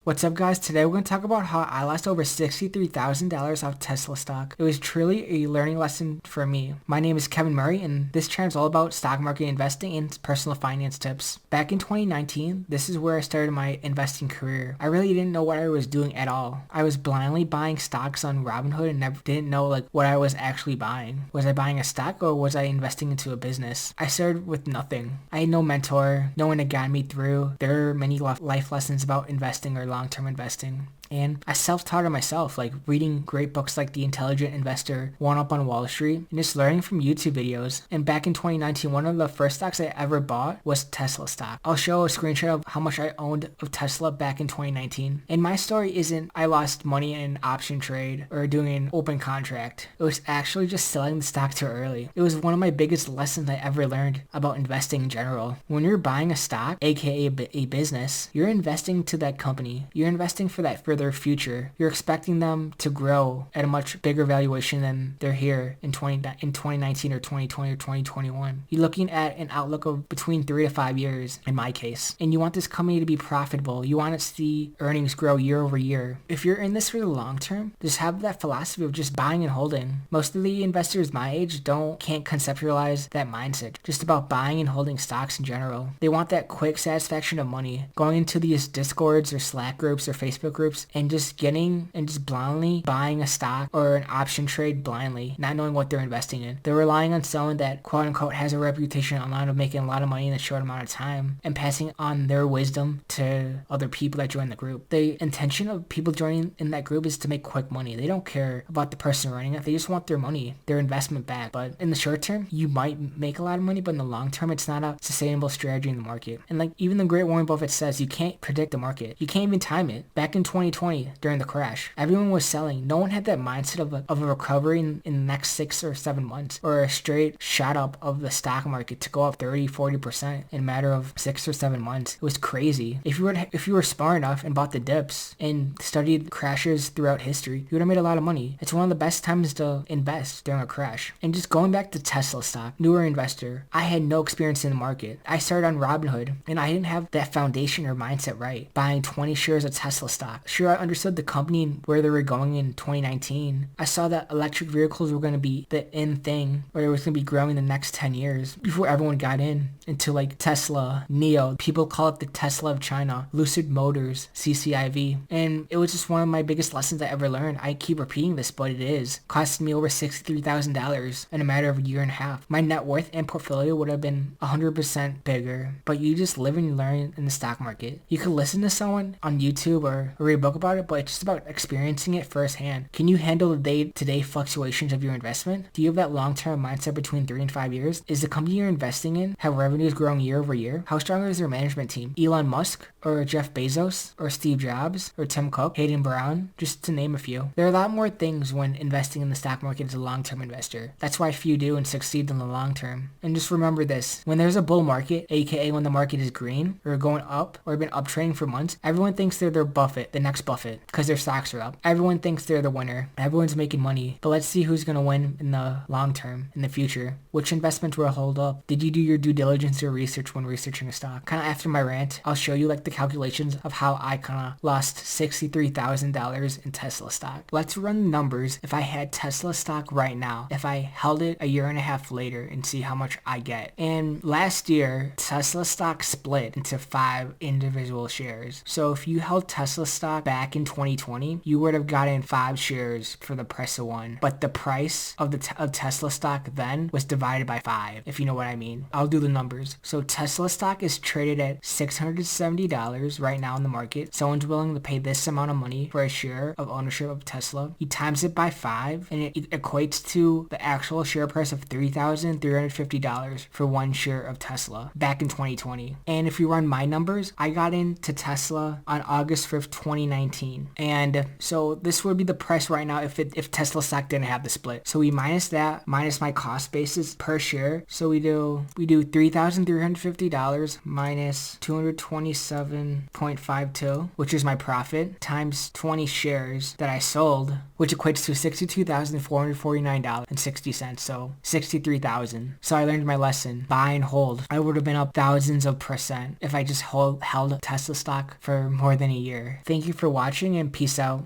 What's up, guys? Today we're going to talk about how I lost over $63,000 off Tesla stock. It was truly a learning lesson for me. My name is Kevin Murray, and this channel is all about stock market investing and personal finance tips. Back in 2019, this is where I started my investing career. I really didn't know what I was doing at all. I was blindly buying stocks on Robinhood and never didn't know what I was actually buying. Was I buying a stock or was I investing into a business? I started with nothing. I had no mentor, no one to guide me through. There are many life lessons about investing or long-term investing. And I self-taught it myself, like reading great books like The Intelligent Investor, One Up on Wall Street, and just learning from YouTube videos. And back in 2019, one of the first stocks I ever bought was Tesla stock. I'll show a screenshot of how much I owned of Tesla back in 2019. And my story isn't I lost money in an option trade or doing an open contract. It was actually just selling the stock too early. It was one of my biggest lessons I ever learned about investing in general. When you're buying a stock, aka a business, you're investing to that company. You're investing for their future. You're expecting them to grow at a much bigger valuation than they're here in 2019 or 2020 or 2021. You're looking at an outlook of between 3 to 5 years in my case. And you want this company to be profitable. You want to see earnings grow year over year. If you're in this for the long term, just have that philosophy of just buying and holding. Most of the investors my age can't conceptualize that mindset. Just about buying and holding stocks in general. They want that quick satisfaction of money. Going into these Discords or Slack groups or Facebook groups and just blindly buying a stock or an option trade blindly, not knowing what they're investing in. They're relying on someone that quote unquote has a reputation online of making a lot of money in a short amount of time and passing on their wisdom to other people that join the group. The intention of people joining in that group is to make quick money. They don't care about the person running it. They just want their money, their investment back. But in the short term, you might make a lot of money, but in the long term, it's not a sustainable strategy in the market. And like even the great Warren Buffett says, you can't predict the market. You can't even time it. Back in 2020, during the crash, everyone was selling. No one had that mindset of a recovery in the next 6 or 7 months or a straight shot up of the stock market to go up 30-40% in a matter of 6 or 7 months. It was crazy. If you were smart enough and bought the dips and studied crashes throughout history, you would have made a lot of money. It's one of the best times to invest during a crash. And just going back to Tesla stock, newer investor, I had no experience in the market. I started on Robinhood and I didn't have that foundation or mindset right. Buying 20 shares of Tesla stock. Sure, I understood the company and where they were going in 2019. I saw that electric vehicles were going to be the in thing, or it was going to be growing the next 10 years before everyone got into like Tesla, NIO. People call it the Tesla of China, Lucid Motors, CCIV. And it was just one of my biggest lessons I ever learned. I keep repeating this, but it is. Costed me over $63,000 in a matter of a year and a half. My net worth and portfolio would have been 100% bigger, but you just live and learn in the stock market. You could listen to someone on YouTube or read a book about it, but it's just about experiencing it firsthand. Can you handle the day-to-day fluctuations of your investment? Do you have that long-term mindset between 3 and 5 years? Is the company you're investing in have revenues growing year over year? How strong is their management team? Elon Musk or Jeff Bezos or Steve Jobs or Tim Cook, Hayden Brown, just to name a few. There are a lot more things when investing in the stock market as a long-term investor. That's why few do and succeed in the long term. And just remember this, when there's a bull market, aka when the market is green or going up or been uptrending for months, everyone thinks they're the next Buffett, because their stocks are up. Everyone thinks they're the winner. Everyone's making money. But let's see who's going to win in the long term, in the future. Which investments will hold up? Did you do your due diligence or research when researching a stock? Kind of after my rant, I'll show you like the calculations of how I kind of lost $63,000 in Tesla stock. Let's run the numbers if I had Tesla stock right now, if I held it a year and a half later, and see how much I get. And last year, Tesla stock split into 5 individual shares. So if you held Tesla stock back in 2020, you would have gotten 5 shares for the price of 1. But the price of Tesla stock then was divided by 5, if you know what I mean. I'll do the numbers. So Tesla stock is traded at $670 right now in the market. Someone's willing to pay this amount of money for a share of ownership of Tesla. He times it by 5 and it equates to the actual share price of $3,350 for 1 share of Tesla back in 2020. And if you run my numbers, I got into Tesla on August 5th, 2019. 2019. And so this would be the price right now if Tesla stock didn't have the split. So we minus that, minus my cost basis per share. So we do $3,350 minus 227.52, which is my profit, times 20 shares that I sold, which equates to $62,449.60. So 63,000. So I learned my lesson. Buy and hold. I would have been up thousands of percent if I just held Tesla stock for more than a year. Thank you for watching and peace out.